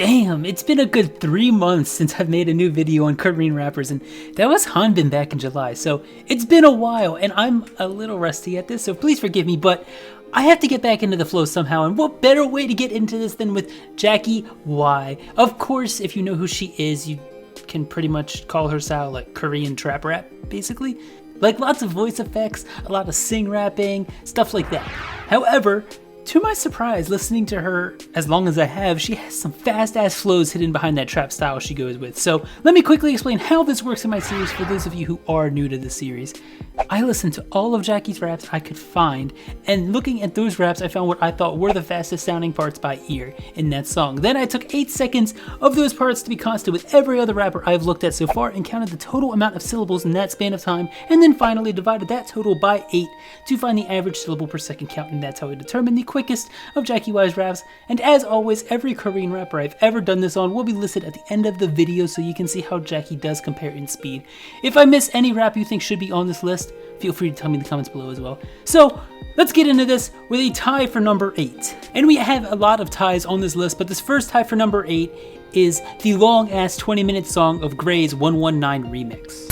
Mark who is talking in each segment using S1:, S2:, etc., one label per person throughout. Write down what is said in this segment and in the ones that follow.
S1: Damn, it's been a good 3 months since I've made a new video on Korean rappers, and that was Hanbin back in July, so it's been a while, and I'm a little rusty at this, so please forgive me, but I have to get back into the flow somehow, and what better way to get into this than with Jvcki Wai. Of course, if you know who she is, you can pretty much call her style like Korean trap rap, basically. Like lots of voice effects, a lot of sing rapping, stuff like that. However, to my surprise, listening to her as long as I have, she has some fast-ass flows hidden behind that trap style she goes with. So let me quickly explain how this works in my series for those of you who are new to the series. I listened to all of Jvcki's raps I could find, and looking at those raps, I found what I thought were the fastest sounding parts by ear in that song. Then I took 8 seconds of those parts to be constant with every other rapper I've looked at so far and counted the total amount of syllables in that span of time, and then finally divided that total by 8 to find the average syllable per second count, and that's how I determined the quickest of Jvcki Wai's raps. And as always, every Korean rapper I've ever done this on will be listed at the end of the video so you can see how Jvcki does compare in speed. If I miss any rap you think should be on this list, feel free to tell me in the comments below as well. So let's get into this with a tie for number 8. And we have a lot of ties on this list, but this first tie for number 8 is the long ass 20-minute song of Gray's 119 remix.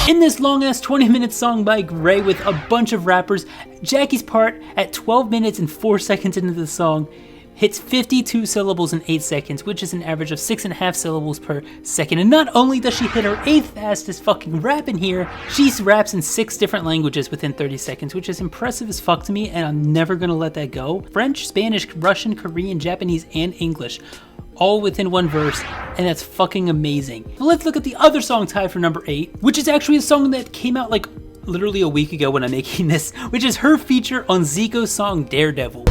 S1: In this long-ass 20-minute song by Gray with a bunch of rappers, Jvcki's part at 12 minutes and 4 seconds into the song hits 52 syllables in 8 seconds, which is an average of 6.5 syllables per second. And not only does she hit her 8th fastest fucking rap in here, she raps in 6 different languages within 30 seconds, which is impressive as fuck to me, and I'm never gonna let that go. French, Spanish, Russian, Korean, Japanese, and English, all within one verse, and that's fucking amazing. So let's look at the other song tied for number 8, which is actually a song that came out like literally a week ago when I'm making this, which is her feature on Zico's song Daredevil.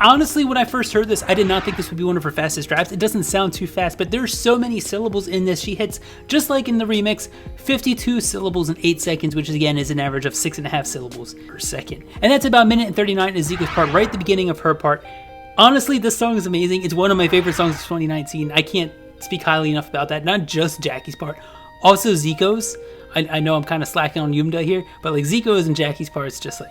S1: Honestly, when I first heard this, I did not think this would be one of her fastest raps. It doesn't sound too fast, but there's so many syllables in this. She hits, just like in the remix, 52 syllables in 8 seconds, which again is an average of 6.5 syllables per second. And that's about 1:39 is Zico's part, right at the beginning of her part. Honestly, this song is amazing. It's one of my favorite songs of 2019. I can't speak highly enough about that. Not just Jvcki's part, also Zico's. I know I'm kind of slacking on Yumda here, but like Zico's and Jvcki's parts, just like,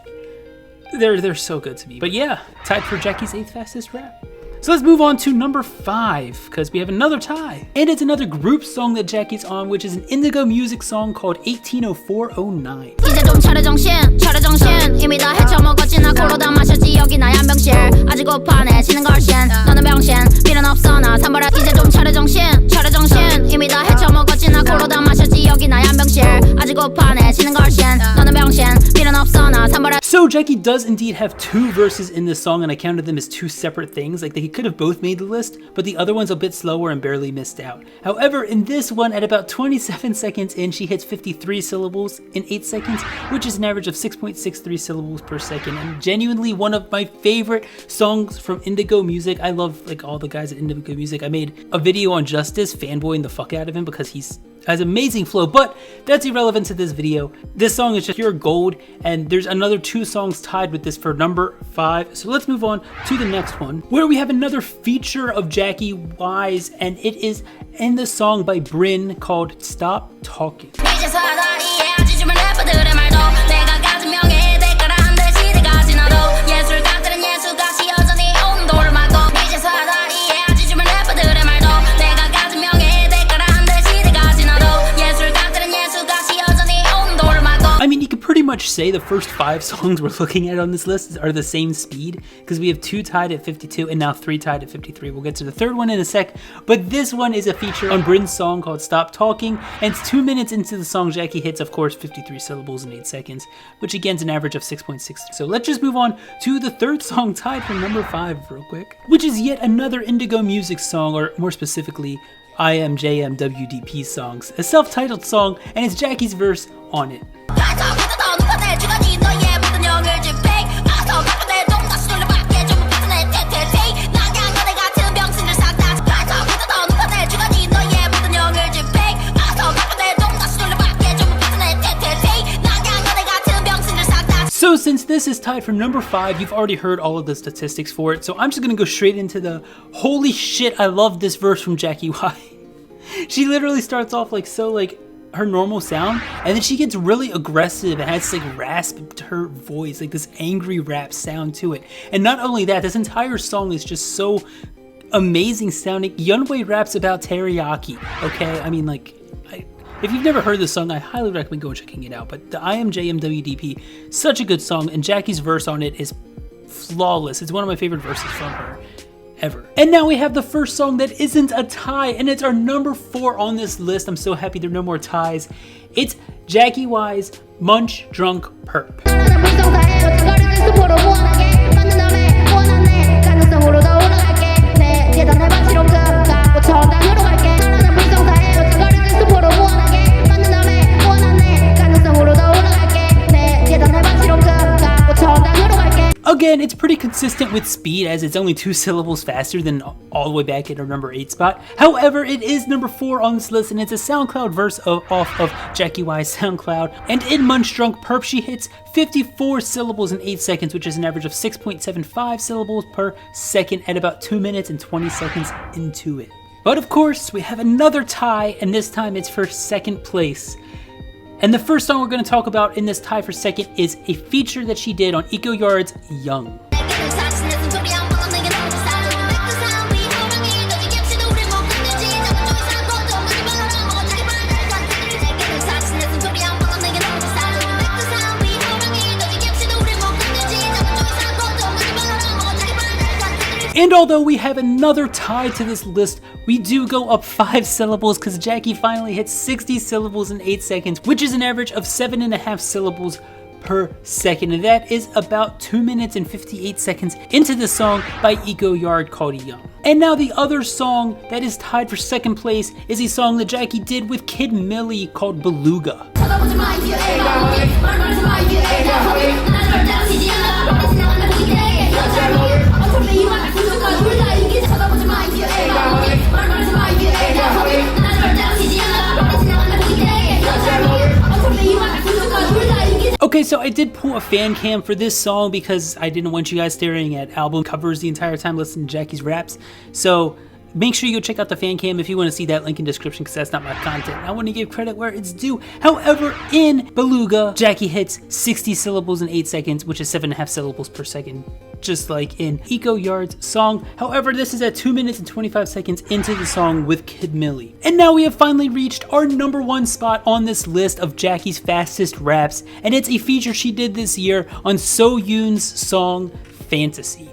S1: they're so good to me. But yeah, tied for Jvcki's 8th fastest rap. So let's move on to number 5, because we have another tie. And it's another group song that Jvcki's on, which is an Indigo music song called 180409. So Jvcki does indeed have 2 verses in this song, and I counted them as 2 separate things. Like they could have both made the list, but the other one's a bit slower and barely missed out. However, in this one, at about 27 seconds in, she hits 53 syllables in 8 seconds, which is an average of 6.63 syllables per second, and genuinely one of my favorite songs from Indigo Music. I love like all the guys at Indigo Music. I made a video on Justice, fanboying the fuck out of him because he's has amazing flow, but that's irrelevant to this video. This song is just pure gold, and there's another 2 songs tied with this for number 5. So let's move on to the next one, where we have another feature of Jvcki Wai's, and it is in the song by Bryn called Stop Talking. I mean, you could pretty much say the first 5 songs we're looking at on this list are the same speed, because we have 2 tied at 52 and now 3 tied at 53. We'll get to the third one in a sec, but this one is a feature on Bryn's song called Stop Talking, and it's 2 minutes into the song. Jvcki hits, of course, 53 syllables in 8 seconds, which again is an average of 6.6. So let's just move on to the third song tied for number 5 real quick, which is yet another Indigo Music song, or more specifically, IMJMWDP songs, a self-titled song, and it's Jvcki's verse on it. So since this is tied for number 5, you've already heard all of the statistics for it, so I'm just gonna go straight into the holy shit, I love this verse from Jvcki Wai. She literally starts off like so like her normal sound, and then she gets really aggressive and has like rasp to her voice, like this angry rap sound to it. And not only that, this entire song is just so amazing sounding. Yunwei raps about teriyaki, okay? I mean, like, if you've never heard this song, I highly recommend going checking it out. But the IMJMWDP, such a good song, and Jacky's verse on it is flawless. It's one of my favorite verses from her ever. And now we have the first song that isn't a tie, and it's our number 4 on this list. I'm so happy there are no more ties. It's Jvcki Wai's Munch Drunk Perp. Again, it's pretty consistent with speed, as it's only 2 syllables faster than all the way back at our number 8 spot. However, it is number 4 on this list, and it's a SoundCloud verse off of Jvcki Wai's SoundCloud. And in Munch Drunk Perp, she hits 54 syllables in 8 seconds, which is an average of 6.75 syllables per second at about 2 minutes and 20 seconds into it. But of course, we have another tie, and this time it's for second place. And the first song we're going to talk about in this tie for second is a feature that she did on Eco Yard's Young. And although we have another tie to this list, we do go up 5 syllables because Jvcki finally hits 60 syllables in 8 seconds, which is an average of 7.5 syllables per second. And that is about 2 minutes and 58 seconds into the song by Eco Yard called Young. And now the other song that is tied for second place is a song that Jvcki did with Kid Millie called Beluga. Okay, so I did pull a fan cam for this song because I didn't want you guys staring at album covers the entire time listening to Jacky's raps. So make sure you go check out the fan cam if you want to see that, link in description, because that's not my content. I want to give credit where it's due. However, in Beluga, Jvcki hits 60 syllables in 8 seconds, which is 7.5 syllables per second, just like in Eco Yard's song. However, this is at 2 minutes and 25 seconds into the song with Kid Millie. And now we have finally reached our number 1 spot on this list of Jacky's fastest raps, and it's a feature she did this year on Soyoon's song Fantasy.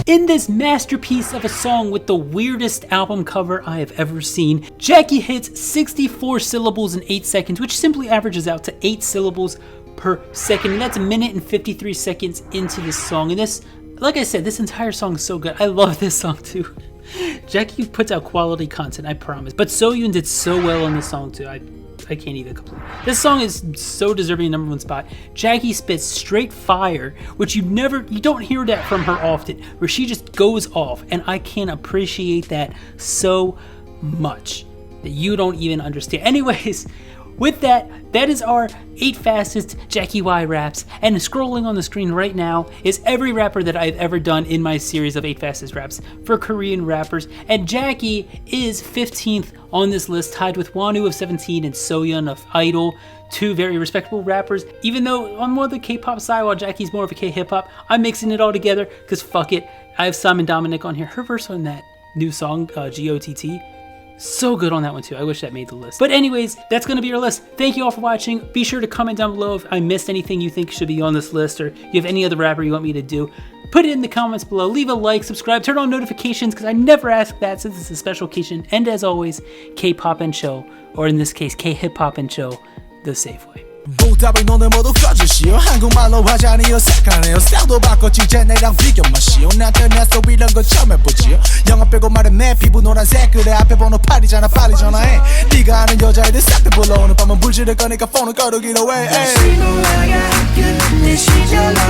S1: In this masterpiece of a song with the weirdest album cover I have ever seen, Jvcki hits 64 syllables in 8 seconds, which simply averages out to 8 syllables per second, and that's a minute and 53 seconds into this song. And this, like I said, this entire song is so good. I love this song too. Jvcki puts out quality content, I promise. But Soyoon did so well on this song too. I can't even complain. This song is so deserving of number 1 spot. Jvcki spits straight fire, which you don't hear that from her often, where she just goes off, and I can appreciate that so much that you don't even understand. Anyways, with that, that is our 8 fastest Jvcki Wai raps, and scrolling on the screen right now is every rapper that I've ever done in my series of 8 fastest raps for Korean rappers, and Jvcki is 15th on this list, tied with Wonwoo of 17 and Soyeon of Idol, 2 very respectable rappers. Even though I'm more the K-pop side while Jacky's more of a K-hip-hop, I'm mixing it all together because fuck it. I have Simon Dominic on here. Her verse on that new song, GOTT, so good on that one too. I wish that made the list. But anyways, that's going to be our list. Thank you all for watching. Be sure to comment down below if I missed anything you think should be on this list, or you have any other rapper you want me to do. Put it in the comments below. Leave a like, subscribe, turn on notifications, because I never ask that since it's a special occasion. And as always, K-pop and chill, or in this case, K-hip hop and chill, the safe way.
S2: 보답이 너네 모두 꺼주시오 한국말로 하자니 어색하네요 스타일도 바꿨지 이제 내랑 비교 마시오 나한테 나서 이런 거 처음 해보지요 영어 빼고 말해 내 피부 노란색 그래 앞에 번호 8이잖아 빨리 전화해 네가 아는 여자애들 싹 다 불러 오늘 밤은 불지를 거니까 폰을 꺼두기로 해
S3: 다시 놀아야 그 내 시절로